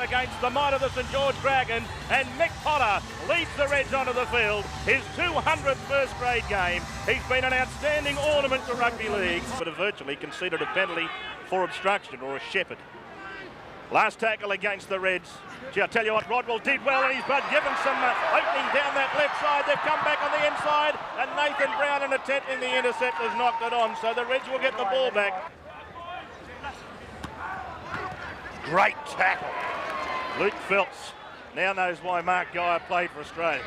against the might of the St George Dragons, and Mick Potter leads the Reds onto the field. His 200th first grade game. He's been an outstanding ornament to rugby league, but have virtually conceded a penalty for obstruction, or a shepherd. Last tackle against the Reds. Gee, I tell you what, Rodwell did well, and he's been given some opening down that left side. They've come back on the inside, and Nathan Brown, in attempting the intercept, has knocked it on. So the Reds will get the ball back. Great tackle. Luke Phelps now knows why Mark Geyer played for Australia.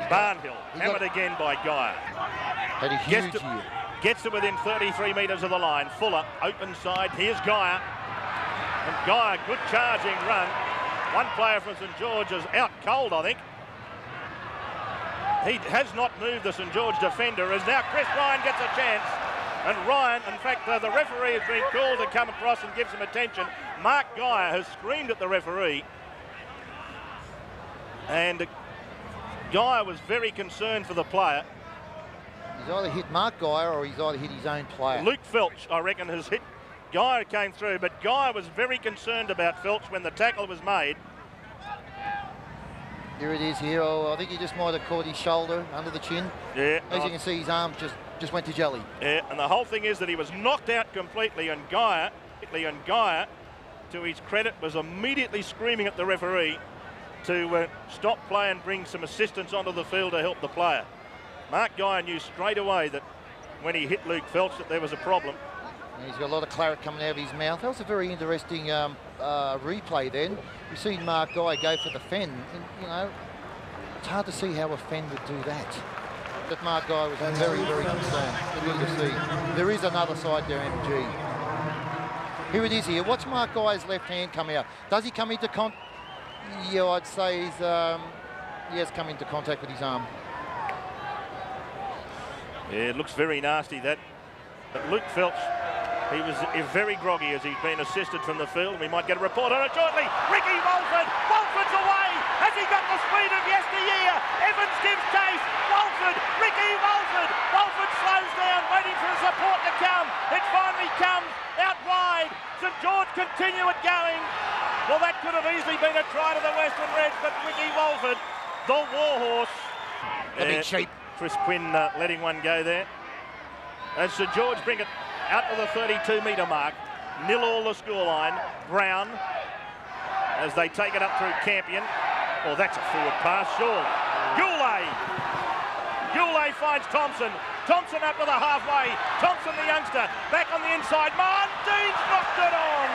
Barnhill, hammered again by Geyer. Had a huge year. Gets it within 33 metres of the line. Fuller, open side. Here's Geyer. And Geyer, good charging run. One player from St George is out cold, I think. He has not moved the St George defender, as now Chris Ryan gets a chance. And Ryan, in fact, the referee has been called to come across and give some attention. Mark Geyer has screamed at the referee. And Geyer was very concerned for the player. He's either hit Mark Geyer or he's either hit his own player. Luke Phelps, I reckon, has hit. Geyer came through, but Geyer was very concerned about Phelps when the tackle was made. Here it is here. Oh, I think he just might have caught his shoulder under the chin. Yeah. As you can see, his arm just went to jelly. Yeah, and the whole thing is that he was knocked out completely, and Geyer, to his credit, was immediately screaming at the referee to stop play and bring some assistance onto the field to help the player. Mark Geyer knew straight away that when he hit Luke Phelps that there was a problem. And he's got a lot of claret coming out of his mouth. That was a very interesting replay then. You've seen Mark Geyer go for the fen. And, you know, it's hard to see how a fen would do that. But Mark Geyer was very, very concerned. Good to see. There is another side there, MG. Here it is here. Watch Mark Geyer's left hand come out. Does he come into contact? Yeah, I'd say he has come into contact with his arm. Yeah, it looks very nasty, that. But Luke Phelps, he was very groggy as he's been assisted from the field. We might get a report on it shortly. Ricky Walford. Walford's away. Has he got the speed of yesteryear? Evans gives chase. Walford. Ricky Walford. Walford slows down, waiting for the support to come. It finally comes out wide. St George continue it going. Well, that could have easily been a try to the Western Reds, but Ricky Walford, the warhorse. A big sheep. Chris Quinn letting one go there. As St George bring it out to the 32-metre mark. 0-0 the scoreline. Brown, as they take it up through Campion. Oh, that's a forward pass, sure. Goulet finds Thompson. Thompson up to the halfway. Thompson, the youngster, back on the inside. Dean's knocked it on.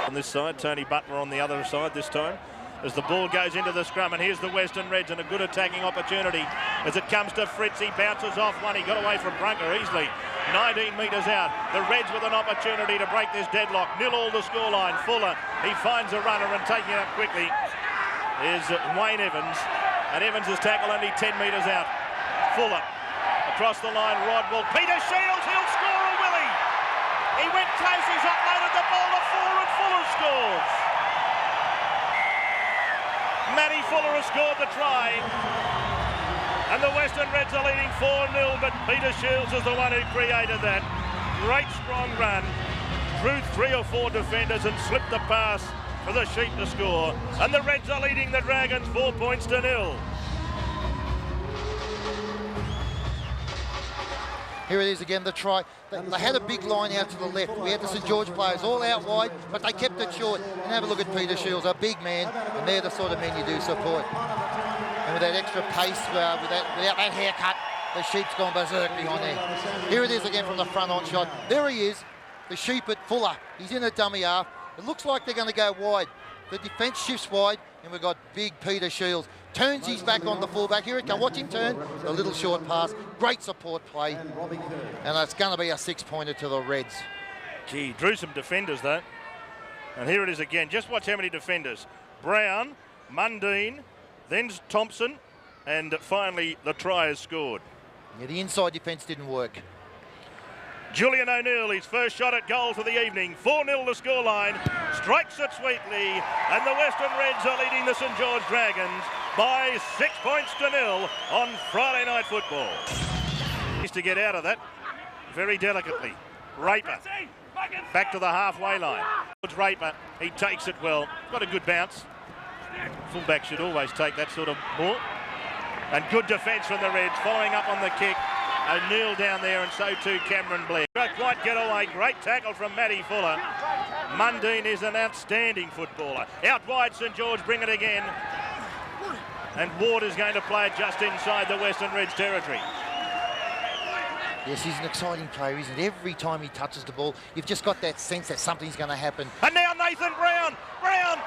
On this side, Tony Butler on the other side this time. As the ball goes into the scrum, and here's the Western Reds, and a good attacking opportunity as it comes to Fritz. He bounces off one. He got away from Brunker easily. 19 metres out. The Reds with an opportunity to break this deadlock. 0-0 the scoreline. Fuller, he finds a runner and taking it up quickly is Wayne Evans. And Evans' tackle only 10 metres out. Fuller across the line. Rodwell. Peter Shields, he'll score a willie. He went close. He's uploaded the ball to Fuller, and Fuller scores. Matty Fuller has scored the try, and the Western Reds are leading 4-0, but Peter Shields is the one who created that. Great strong run, drew 3 or 4 defenders and slipped the pass for the Sheep to score, and the Reds are leading the Dragons 4 points to 0. Here it is again, the try. They had a big line out to the left. We had the St George players all out wide, but they kept it short. And have a look at Peter Shields, a big man, and they're the sort of men you do support. And with that extra pace, without that haircut, the Sheep's gone berserk behind there. Here it is again from the front on shot. There he is, the Sheep at Fuller. He's in a dummy half. It looks like they're going to go wide. The defence shifts wide, and we've got big Peter Shields. Turns his back on the fullback. Here it comes. Watch him turn. A little short pass. Great support play. And it's going to be a 6-pointer to the Reds. Gee, drew some defenders though. And here it is again. Just watch how many defenders. Brown, Mundine, then Thompson, and finally the try is scored. Yeah, the inside defence didn't work. Julian O'Neill, his first shot at goal for the evening. 4-0 the scoreline. Strikes it sweetly, and the Western Reds are leading the St George Dragons by 6 points to 0 on Friday Night Football. Needs to get out of that very delicately. Raper Back to the halfway line. Draper, he takes it well. Got a good bounce. Fullback should always take that sort of ball. And good defence from the Reds, following up on the kick. O'Neill down there, and so too Cameron Blair. Don't quite get away. Great tackle from Matty Fuller. Mundine is an outstanding footballer. Out wide, St George bring it again. And Ward is going to play it just inside the Western Reds territory. Yes, he's an exciting player, isn't he? Every time he touches the ball, you've just got that sense that something's going to happen. And now Nathan Brown. Brown,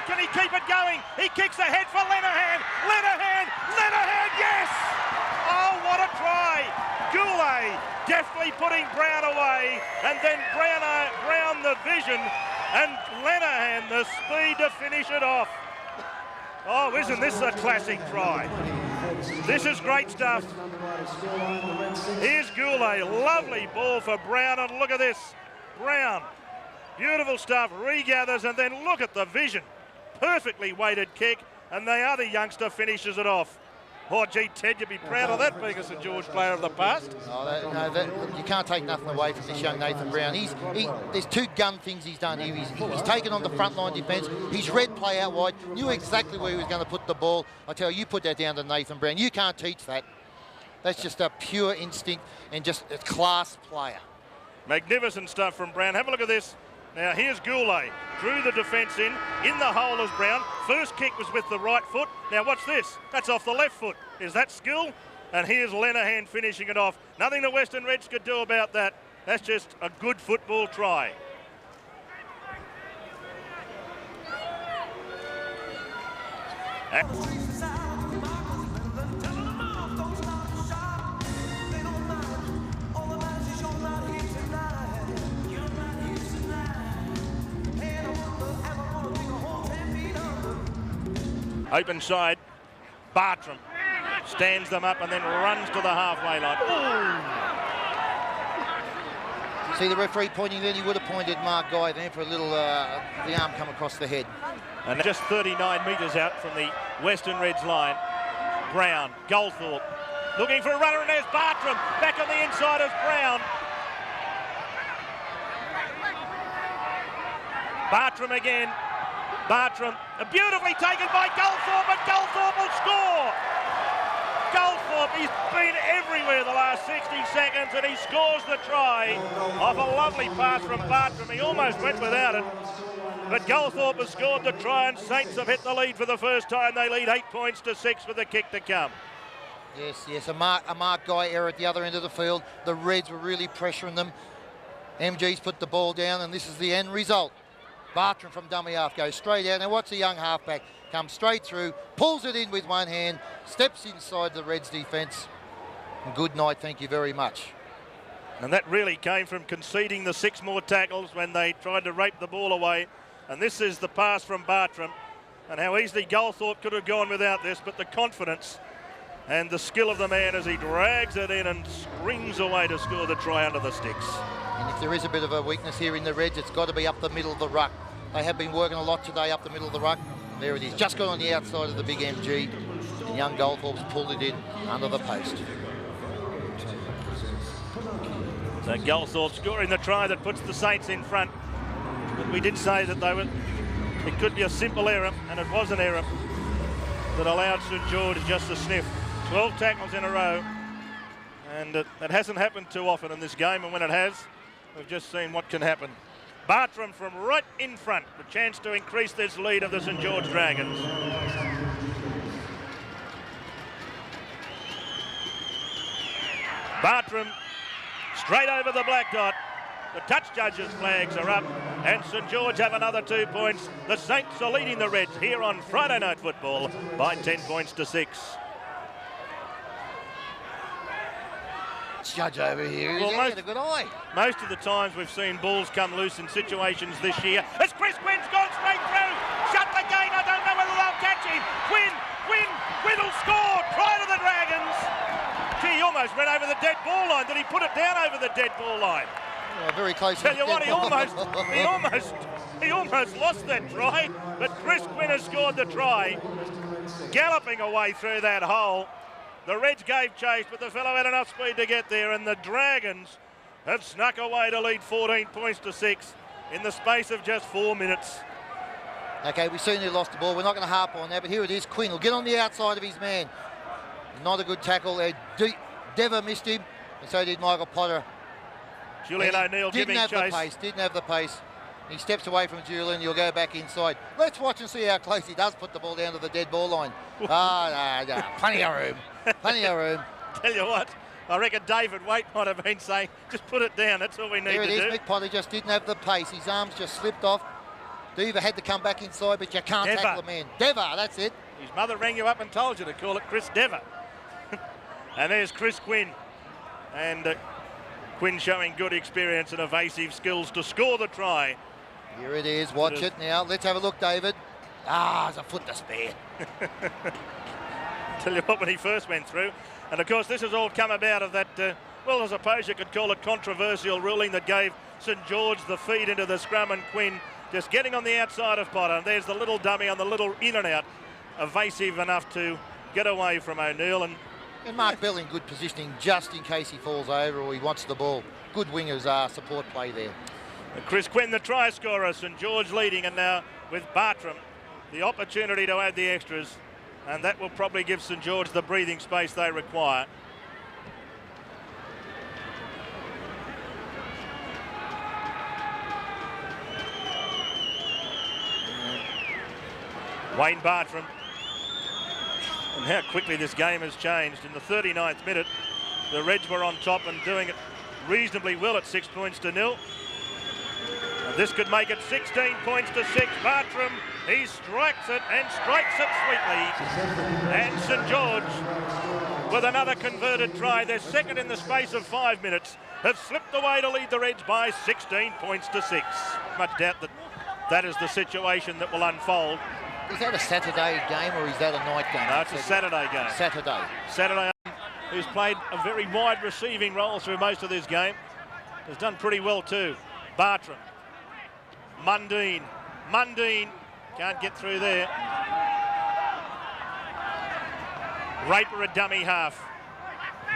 can he keep it going? He kicks ahead for Lenihan. Lenihan, yes! Oh, what a try! Goulet deftly putting Brown away, and then Brown the vision, and Lenihan the speed to finish it off. Oh, isn't this a classic try? This is great stuff. Here's Goulet, lovely ball for Brown, and look at this. Brown, beautiful stuff, regathers, and then look at the vision. Perfectly weighted kick, and the other youngster finishes it off. Oh, gee, Ted, you'd be proud of that being a St George player of the past. Oh, you can't take nothing away from this young Nathan Brown. There's two gun things he's done here. He's taken on the front line defence. He's read play out wide, knew exactly where he was going to put the ball. I tell you put that down to Nathan Brown. You can't teach that. That's just a pure instinct and just a class player. Magnificent stuff from Brown. Have a look at this. Now, here's Goulet. Drew the defence in the hole as Brown. First kick was with the right foot. Now, watch this. That's off the left foot. Is that skill? And here's Lenihan finishing it off. Nothing the Western Reds could do about that. That's just a good football try. Open side, Bartram stands them up and then runs to the halfway line. Ooh. See the referee pointing then, he would have pointed Mark Guy there for a little, the arm come across the head. And just 39 metres out from the Western Reds line. Brown, Goldthorpe, looking for a runner, and there's Bartram. Back on the inside is Brown. Bartram again. Bartram, beautifully taken by Goldthorpe, and Goldthorpe will score! Goldthorpe, he's been everywhere the last 60 seconds, and he scores the try off a lovely pass from Bartram. He almost went without it, but Goldthorpe has scored the try, and Saints have hit the lead for the first time. They lead 8 points to 6 with the kick to come. Yes, a Mark Guy error at the other end of the field. The Reds were really pressuring them. MG's put the ball down, and this is the end result. Bartram from dummy half goes straight out. Now watch the young halfback come straight through, pulls it in with one hand, steps inside the Reds defence. And good night, thank you very much. And that really came from conceding the 6 more tackles when they tried to rape the ball away. And this is the pass from Bartram. And how easily Goldthorpe could have gone without this, but the confidence and the skill of the man as he drags it in and springs away to score the try under the sticks. And if there is a bit of a weakness here in the Reds, it's got to be up the middle of the ruck. They have been working a lot today up the middle of the ruck. There it is, just got on the outside of the big MG. And young Goldthorpe's pulled it in under the post. So Goldthorpe scoring the try that puts the Saints in front. But we did say that it could be a simple error, and it was an error that allowed St George just to sniff. 12 tackles in a row, and it hasn't happened too often in this game, and when it has, we've just seen what can happen. Bartram from right in front, a chance to increase this lead of the St George Dragons. Bartram straight over the black dot. The touch judges' flags are up, and St George have another 2 points. The Saints are leading the Reds here on Friday Night Football by 10 points to 6. Judge over here, well, he had a good eye. Most of the times we've seen balls come loose in situations this year. As Chris Quinn's gone straight through, shut the gate, I don't know whether they'll catch him. Quinn will score, try to the Dragons. Gee, he almost went over the dead ball line. Did he put it down over the dead ball line? Oh, very close. Tell you what, he almost lost that try, but Chris Quinn has scored the try, galloping away through that hole. The Reds gave chase, but the fellow had enough speed to get there, and the Dragons have snuck away to lead 14 points to 6 in the space of just 4 minutes. Okay, we've seen who lost the ball. We're not going to harp on that, but here it is. Quinn will get on the outside of his man. Not a good tackle there. Dever missed him, and so did Michael Potter. Julian O'Neill giving chase. Didn't have the pace. He steps away from Julian. He'll go back inside. Let's watch and see how close he does put the ball down to the dead ball line. No. Plenty of room. Plenty of room. Tell you what, I reckon David Waite might have been saying, just put it down. That's all we need to do. Here it is. Mick Potter just didn't have the pace. His arms just slipped off. Dever had to come back inside, but you can't tackle a man. Dever, that's it. His mother rang you up and told you to call it Chris Dever. And there's Chris Quinn. And Quinn showing good experience and evasive skills to score the try. Here it is. Watch it now. Let's have a look, David. There's a foot to spare. Tell you what, when he first went through. And, of course, this has all come about of that, well, I suppose you could call it controversial ruling that gave St George the feed into the scrum, and Quinn just getting on the outside of Potter. And there's the little dummy on the little in and out, evasive enough to get away from O'Neill. And Mark Bell in good positioning just in case he falls over or he wants the ball. Good wingers support play there. And Chris Quinn, the try scorer, St George leading, and now with Bartram the opportunity to add the extras, and that will probably give St George the breathing space they require. Wayne Bartram. And how quickly this game has changed. In the 39th minute, the Reds were on top and doing it reasonably well at 6 points to 0. And this could make it 16 points to 6. Bartram, he strikes it and strikes it sweetly. And St George, with another converted try, they're second in the space of 5 minutes, have slipped away to lead the Reds by 16 points to 6. Much doubt that that is the situation that will unfold. Is that a Saturday game or is that a night game? No, it's a Saturday game. Saturday, who's played a very wide receiving role through most of this game, has done pretty well too. Bartram. Mundine. Can't get through there. Raper a dummy half.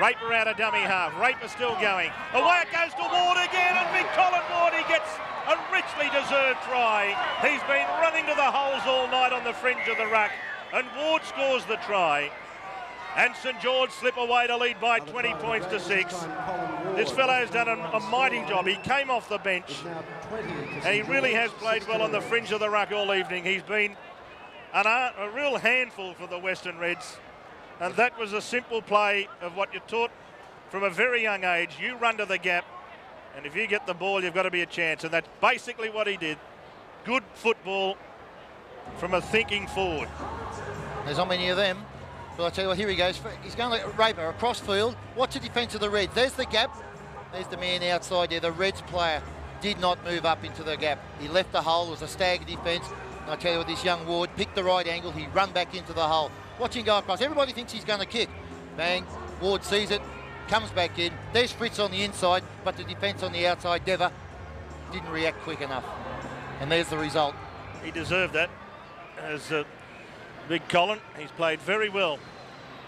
Raper out a dummy half. Raper still going. Away it goes to Ward again, and big Colin Ward, he gets a richly deserved try. He's been running to the holes all night on the fringe of the ruck, and Ward scores the try. And St George slip away to lead by 20 points to 6. This fellow's done a mighty job. He came off the bench, and he really has played well on the fringe of the ruck all evening. He's been a real handful for the Western Reds. And that was a simple play of what you're taught from a very young age. You run to the gap, and if you get the ball, you've got to be a chance. And that's basically what he did. Good football from a thinking forward. There's not many of them. But I tell you what, here he goes. He's going like Raper across field. Watch the defence of the Reds. There's the gap. There's the man outside there. The Reds player did not move up into the gap. He left the hole. It was a stagger defence. And I tell you what, this young Ward picked the right angle. He run back into the hole. Watch him go across. Everybody thinks he's going to kick. Bang. Ward sees it. Comes back in. There's Fritz on the inside, but the defence on the outside, Dever, didn't react quick enough. And there's the result. He deserved that. As Big Colin, he's played very well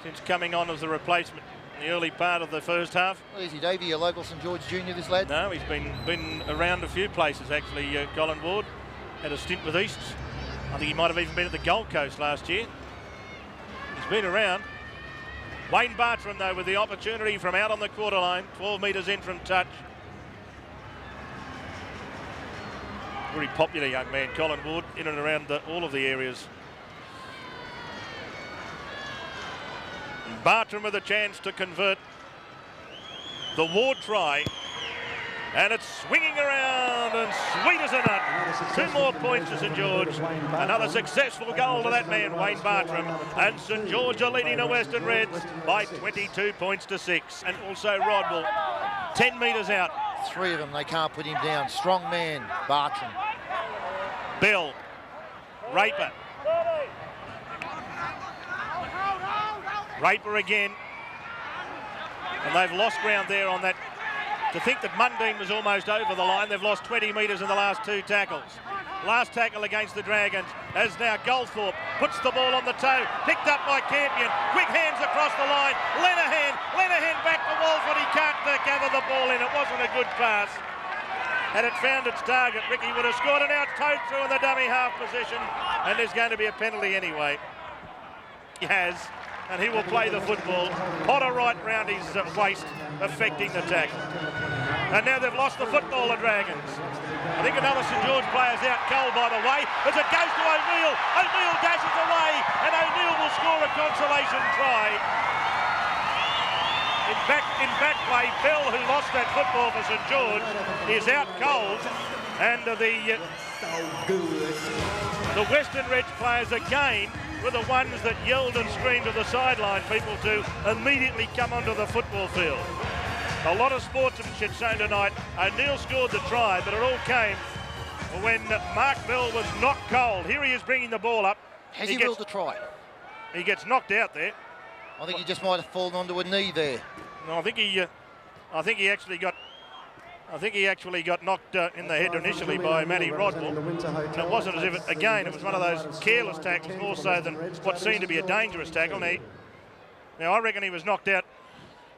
since coming on as the replacement in the early part of the first half. Well, is he, Davey, a local St George junior, this lad? No, he's been around a few places, actually, Colin Ward. Had a stint with Easts. I think he might have even been at the Gold Coast last year. He's been around. Wayne Bartram, though, with the opportunity from out on the quarter line, 12 metres in from touch. Very popular young man, Colin Ward, in and around all of the areas. And Bartram with a chance to convert the Ward try. And it's swinging around and sweet as a nut. 2 more points to St George. Another successful goal to that man, Wayne Bartram. And St George are leading the Western Reds by 22 points to 6. And also Rodwell, 10 metres out. 3 of them, they can't put him down. Strong man, Bartram. Bell, Raper. Raper again. And they've lost ground there on that. To think that Mundine was almost over the line, they've lost 20 metres in the last 2 tackles. Last tackle against the Dragons, as now Goldthorpe puts the ball on the toe, picked up by Campion, quick hands across the line, Lenahan back to Wolf, and he can't gather the ball in. It wasn't a good pass. Had it found its target, Ricky would have scored, and now it's towed through in the dummy half position, and there's going to be a penalty anyway. He has, and he will play the football. Potter right round his waist, affecting the tackle. And now they've lost the football, the Dragons. I think another St George player's out cold, by the way, as it goes to O'Neill. O'Neill dashes away, and O'Neill will score a consolation try. In back play, Bell, who lost that football for St George, is out cold, and the Western Reds players again were the ones that yelled and screamed to the sideline people to immediately come onto the football field. A lot of sportsmanship shown tonight. O'Neill scored the try, but it all came when Mark Bell was knocked cold. Here he is bringing the ball up. Has he willed the try? He gets knocked out there. I think he just might have fallen onto a knee there. No, I think he actually got knocked in the head initially by Matty Rodwell. And it wasn't as if it was one of those careless tackles more so than what seemed to be a dangerous tackle. Now I reckon he was knocked out.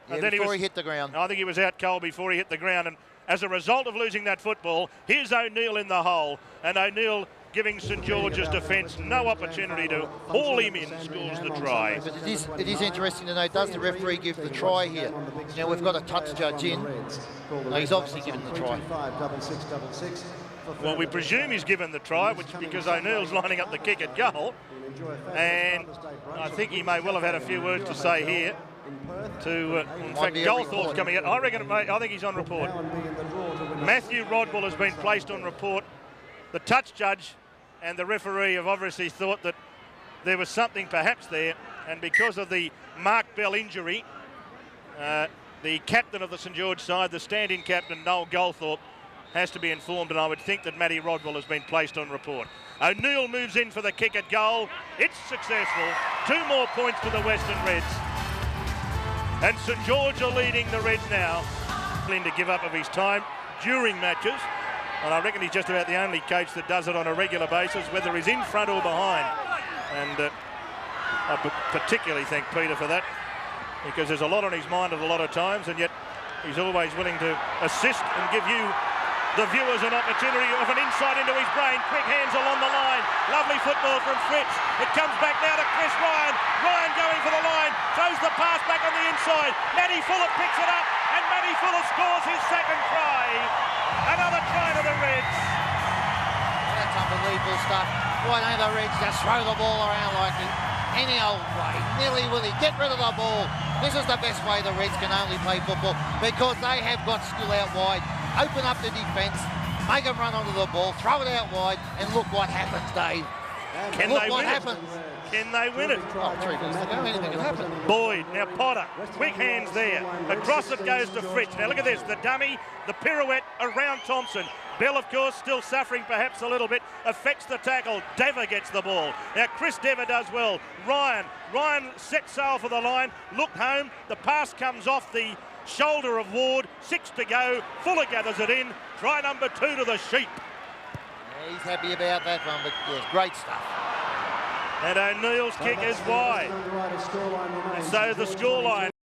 And then before he hit the ground. I think he was out cold before he hit the ground. And as a result of losing that football, here's O'Neill in the hole. And O'Neill giving St George's defence no opportunity to haul him in, scores the try. But it is interesting to know, does the referee give the try here? Now we've got a touch judge in. No, he's obviously given the try. Well, we presume he's given the try, because O'Neill's lining up the kick at goal. And I think he may well have had a few words to say here. In fact, Goldthorpe's coming out. I think he's on report. Matthew Rodwell has been placed on report. The touch judge and the referee have obviously thought that there was something perhaps there, and because of the Mark Bell injury, the captain of the St George side, the stand-in captain, Noel Goldthorpe, has to be informed, and I would think that Matty Rodwell has been placed on report. O'Neill moves in for the kick at goal. It's successful. 2 more points to the Western Reds. And St George are leading the Reds now. To give up of his time during matches. And I reckon he's just about the only coach that does it on a regular basis, whether he's in front or behind. And I particularly thank Peter for that, because there's a lot on his mind at a lot of times, and yet he's always willing to assist and give you, the viewers, an opportunity of an insight into his brain. Quick hands along the line. Lovely football from Fritz. It comes back now to Chris Ryan. Ryan going for the line. Throws the pass back on the inside. Matty Fuller picks it up, and Matty Fuller scores his second try. Another try to the Reds. That's unbelievable stuff. Why don't the Reds just throw the ball around like any old way? Nilly-willy, get rid of the ball. This is the best way the Reds can only play football, because they have got skill out wide. Open up the defence, make them run onto the ball, throw it out wide, and look what happens, Dave. Can they win it? Can they win it? Oh, 3 minutes to go, anything can happen. Boyd, now Potter, quick hands there. Across it goes to Fritz. Now look at this, the dummy, the pirouette around Thompson. Bell, of course, still suffering perhaps a little bit, affects the tackle. Dever gets the ball. Now Chris Dever does well. Ryan sets sail for the line, looked home, the pass comes off the shoulder of Ward, 6 to go. Fuller gathers it in. Try number 2 to the Sheep. Yeah, he's happy about that one, but yes, great stuff. And O'Neill's kick is wide. And so the scoreline.